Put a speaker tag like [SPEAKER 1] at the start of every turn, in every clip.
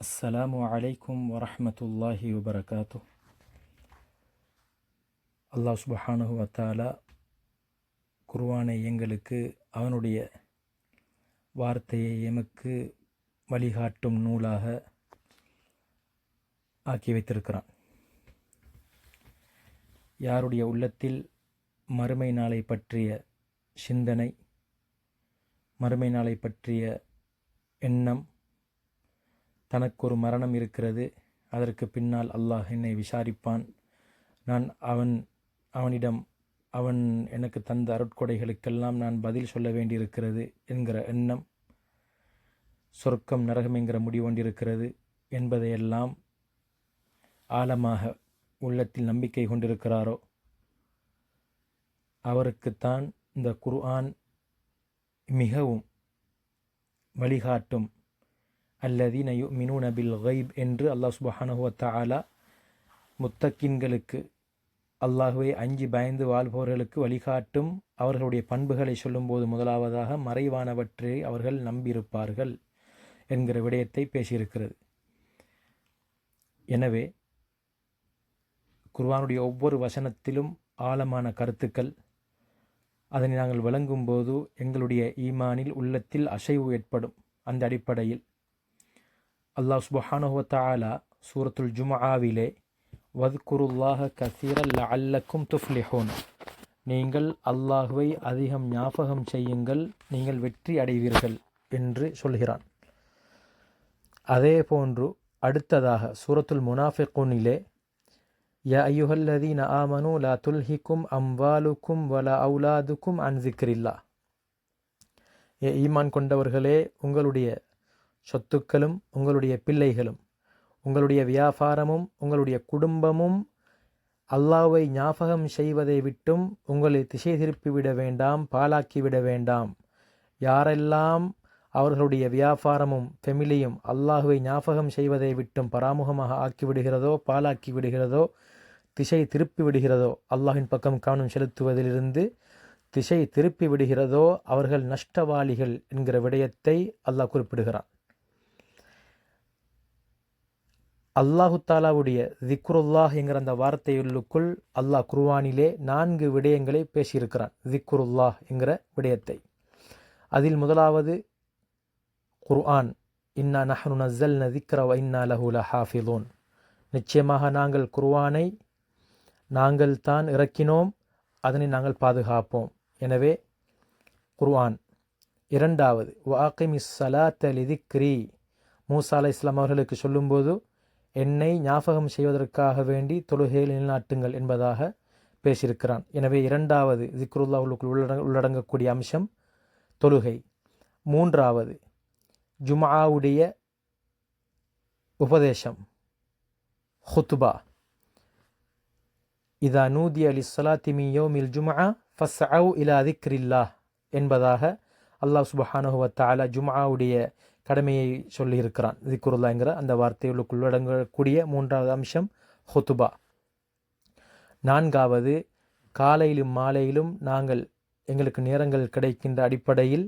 [SPEAKER 1] அஸ்ஸலாமு அலைக்கும் வரஹ்மத்துல்லாஹி வபரகாத்து. அல்லாஹ் சுப்ஹானஹு வ தஆலா குர்ஆனை எங்களுக்கு அவனுடைய வார்த்தையை எமக்கு வழிகாட்டும் நூலாக ஆக்கி வைத்திருக்கிறான். யாருடைய உள்ளத்தில் மறுமை நாளை பற்றிய சிந்தனை, மறுமை நாளை பற்றிய எண்ணம், தனக்கு ஒரு மரணம் இருக்கிறது, அதற்கு பின்னால் அல்லாஹ் என்னை விசாரிப்பான், நான் அவனிடம் அவன் எனக்கு தந்த அருட்கொடைகளுக்கெல்லாம் நான் பதில் சொல்ல வேண்டியிருக்கிறது என்கிற எண்ணம், சொர்க்கம் நரகம் என்கிற முடிவொன்றிருக்கிறது என்பதையெல்லாம் ஆழமாக உள்ளத்தில் நம்பிக்கை கொண்டிருக்கிறாரோ அவருக்குத்தான் இந்த குர்ஆன் மிகவும் வழிகாட்டும். அல்லதீன யுமினூன பில் கைப் என்று அல்லாஹ் சுப்ஹானஹு வ தஆலா முத்தக்கின்களுக்கு, அல்லாஹ்வை அஞ்சி பயந்து வாழ்பவர்களுக்கு வழிகாட்டும் அவர்களுடைய பண்புகளை சொல்லும்போது முதலாவதாக மறைவானவற்றை அவர்கள் நம்பியிருப்பார்கள் என்கிற விடயத்தை பேசியிருக்கிறது. எனவே குர்ஆனுடைய ஒவ்வொரு வசனத்திலும் ஆழமான கருத்துக்கள், அதனை நாங்கள் விளங்கும்போது எங்களுடைய ஈமானில் உள்ளத்தில் அசைவு ஏற்படும். அந்த அடிப்படையில் அல்லாஹ் சுப்ஹானஹு வ தஆலா சூரத்துல் ஜும்ஆவிலே வத்குருல்லாஹ கஸீரன் லஅல்லக்கும் துஃப்லிஹூன், நீங்கள் அல்லாஹ்வை அதிகம் ஞாபகம் செய்யுங்கள், நீங்கள் வெற்றி அடைவீர்கள் என்று சொல்கிறான். அதே போன்று அடுத்ததாக சூரத்துல் முனாஃபிகூனிலே யா அய்யுஹல்லதீன ஆமனூ லா துல்ஹிக்கும் அம்வாலுக்கும் வலா அவுலாதுக்கும் அன் ஸிக்ரில்லாஹ், ஈமான் கொண்டவர்களே, உங்களுடைய சொத்துக்களும் உங்களுடைய பிள்ளைகளும் உங்களுடைய வியாபாரமும் உங்களுடைய குடும்பமும் அல்லாஹ்வை ஞாபகம் செய்வதை விட்டும் உங்களை திசை திருப்பிவிட வேண்டாம், பாழாக்கிவிட வேண்டாம். யாரெல்லாம் அவர்களுடைய வியாபாரமும் ஃபெமிலியும் அல்லாஹ்வை ஞாபகம் செய்வதை விட்டும் பராமுகமாக ஆக்கிவிடுகிறதோ, பாழாக்கி விடுகிறதோ, திசை திருப்பி விடுகிறதோ, அல்லாஹின் பக்கம் கவனம் செலுத்துவதிலிருந்து திசை திருப்பி விடுகிறதோ அவர்கள் நஷ்டவாளிகள் என்கிற விடயத்தை அல்லாஹ் குறிப்பிடுகிறான். அல்லாஹு தாலாவுடைய திக்ருல்லாஹ் என்கிற அந்த வார்த்தையுள்ளுக்குள் அல்லாஹ் குர்ஆனிலே 4 விடயங்களை பேசியிருக்கிறான். திக்ருல்லாஹ் என்கிற விடயத்தை, அதில் முதலாவது குர்ஆன், இன்னா நஹ்னு நஸ்ஸல்னா திக்ர வ இன்னா லஹு லஹாஃபிதூன், நிச்சயமாக நாங்கள் குர்ஆனை நாங்கள் தான் இறக்கினோம், அதனை நாங்கள் பாதுகாப்போம். எனவே குர்ஆன். இரண்டாவது வ அகிமிஸ் ஸலாத்த லிதிக்ரி, மூசா அலைஹிஸ்ஸலாம் அவர்களுக்கு சொல்லும்போது என்னை ஞாபகம் செய்வதற்காக வேண்டி தொழுகையில் நிலைநாட்டுங்கள் என்பதாக பேசியிருக்கிறான். எனவே இரண்டாவது திக்ருல்லாஹ்வுக்குள் உள்ளடங்கக்கூடிய அம்சம் தொழுகை. மூன்றாவது ஜும்ஆவுடைய உபதேசம், ஹுத்பா. இதா நூதிய லிஸ்ஸலாத்தி மின் யௌமில் ஜும்ஆ ஃபஸ்அவ் இலா திக்ரில்லாஹ் என்பதாக அல்லாஹ் சுப்ஹானஹு வ தஆலா ஜும்ஆவுடைய கடமையை சொல்லியிருக்கிறான். திக்ருல்லாஹ்ங்கிற அந்த வார்த்தைகளுக்குள் உள்ளடங்கக்கூடிய மூன்றாவது அம்சம் ஹுத்பா. நான்காவது, காலையிலும் மாலையிலும் நாங்கள் எங்களுக்கு நேரங்கள் கிடைக்கின்ற அடிப்படையில்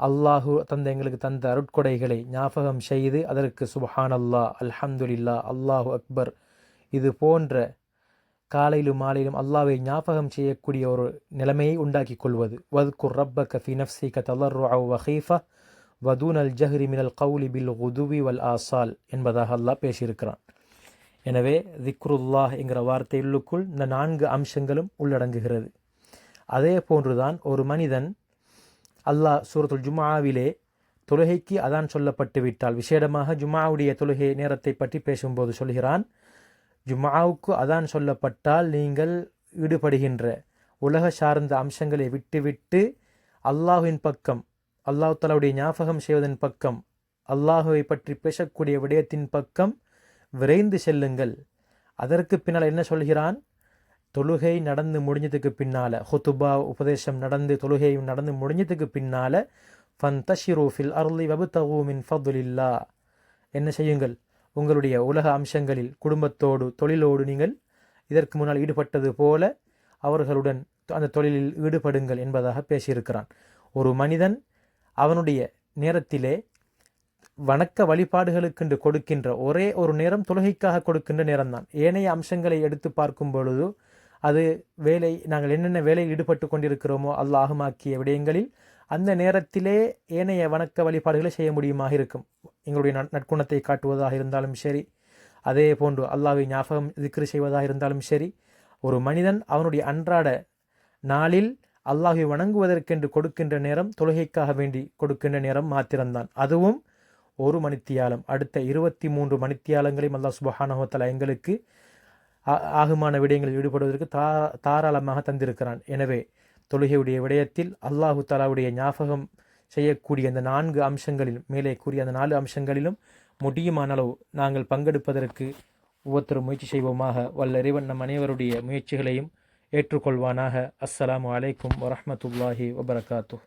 [SPEAKER 1] அல்லாஹு எங்களுக்கு தந்த அருட்கொடைகளை ஞாபகம் செய்து அதற்கு சுப்ஹானல்லாஹ், அல்ஹம்துலில்லாஹ், அல்லாஹு அக்பர், இது போன்ற காலையிலும் மாலையிலும் அல்லாஹ்வை ஞாபகம் செய்யக்கூடிய ஒரு நிலைமையை உண்டாக்கி கொள்வது. வத்குர் ரப்பக ஃபி நஃப்ஸிக தலர்ருஅ வ ஹீஃபா வதூனல் ஜஹ்ரி மினல் கௌலி பில் குதுவி வல் ஆசால் என்பதாக அல்லாஹ் பேசியிருக்கிறான். எனவே திக்ருல்லாஹ் என்கிற வார்த்தையுள்ளுக்குள் இந்த 4 அம்சங்களும் உள்ளடங்குகிறது. அதே போன்றுதான் ஒரு மனிதன், அல்லாஹ் சூரத்துல் ஜும்ஆவிலே தொழுகைக்கு அதான் சொல்லப்பட்டு விட்டால், விசேடமாக ஜும்ஆவுடைய தொழுகை நேரத்தை பற்றி பேசும்போது சொல்கிறான், ஜும்ஆவுக்கு அதான் சொல்லப்பட்டால் நீங்கள் ஈடுபடுகின்ற உலக சார்ந்த அம்சங்களை விட்டுவிட்டு அல்லாஹ்வின் பக்கம், அல்லாஹ் தஆலாவுடைய ஞாபகம் செய்வதன் பக்கம், அல்லாஹுவை பற்றி பேசக்கூடிய விடயத்தின் பக்கம் விரைந்து செல்லுங்கள். அதற்கு பின்னால் என்ன சொல்கிறான்? தொழுகை நடந்து முடிஞ்சதுக்கு பின்னால, ஹுத்பா உபதேசம் நடந்து தொழுகையும் நடந்து முடிஞ்சதுக்கு பின்னால, ஃபந்தஷிரு ஃபில் அர்லி வப்தகு மின் ஃபத்லில்லாஹ், என்ன செய்யுங்கள்? உங்களுடைய உலக அம்சங்களில் குடும்பத்தோடு தொழிலோடு நீங்கள் இதற்கு முன்னால் ஈடுபட்டது போல அவர்களுடன் அந்த தொழிலில் ஈடுபடுங்கள் என்பதாக பேசியிருக்கிறான். ஒரு மனிதன் அவனுடைய நேரத்திலே வணக்க வழிபாடுகளுக்கென்று கொடுக்கின்ற ஒரே ஒரு நேரம் தொழுகைக்காக கொடுக்கின்ற நேரம்தான். ஏனைய அம்சங்களை எடுத்து பார்க்கும் பொழுது அது நாங்கள் என்னென்ன வேலையில் ஈடுபட்டு கொண்டிருக்கிறோமோ அல்லாஹுமாக்கிய விடயங்களில் அந்த நேரத்திலே ஏனைய வணக்க வழிபாடுகளை செய்ய முடியுமாக இருக்கும். எங்களுடைய நற்குணத்தை காட்டுவதாக இருந்தாலும் சரி, அதே போன்று அல்லாஹ்வை ஞாபகம் திக்ரு செய்வதாக இருந்தாலும் சரி, ஒரு மனிதன் அவனுடைய அன்றாட நாளில் அல்லாஹ்வை வணங்குவதற்கென்று கொடுக்கின்ற நேரம் தொழுகைக்காக வேண்டி கொடுக்கின்ற நேரம் மாத்திரம்தான். அதுவும் ஒரு மணித்தியாலம். அடுத்த 23 மணித்தியாலங்களையும் அல்லாஹ் சுப்ஹானஹு வ தஆலா எங்களுக்கு ஆகுமான விடயங்களில் ஈடுபடுவதற்கு தாராளமாக தந்திருக்கிறான். எனவே தொழுகையுடைய விடயத்தில் அல்லாஹு தஆலாவுடைய ஞாபகம் செய்யக்கூடிய அந்த 4 அம்சங்களில், மேலே கூறிய அந்த 4 அம்சங்களிலும் முடியுமான அளவு நாங்கள் பங்கெடுப்பதற்கு ஒவ்வொருத்தரும் முயற்சி செய்வோமாக. வல்ல இறைவன் நம் அனைவருடைய முயற்சிகளையும் ஏற்றுக்கொள்வானாக. அஸ்ஸலாமு அலைக்கும் வரஹ்மத்துல்லாஹி வபரகாத்துஹ்.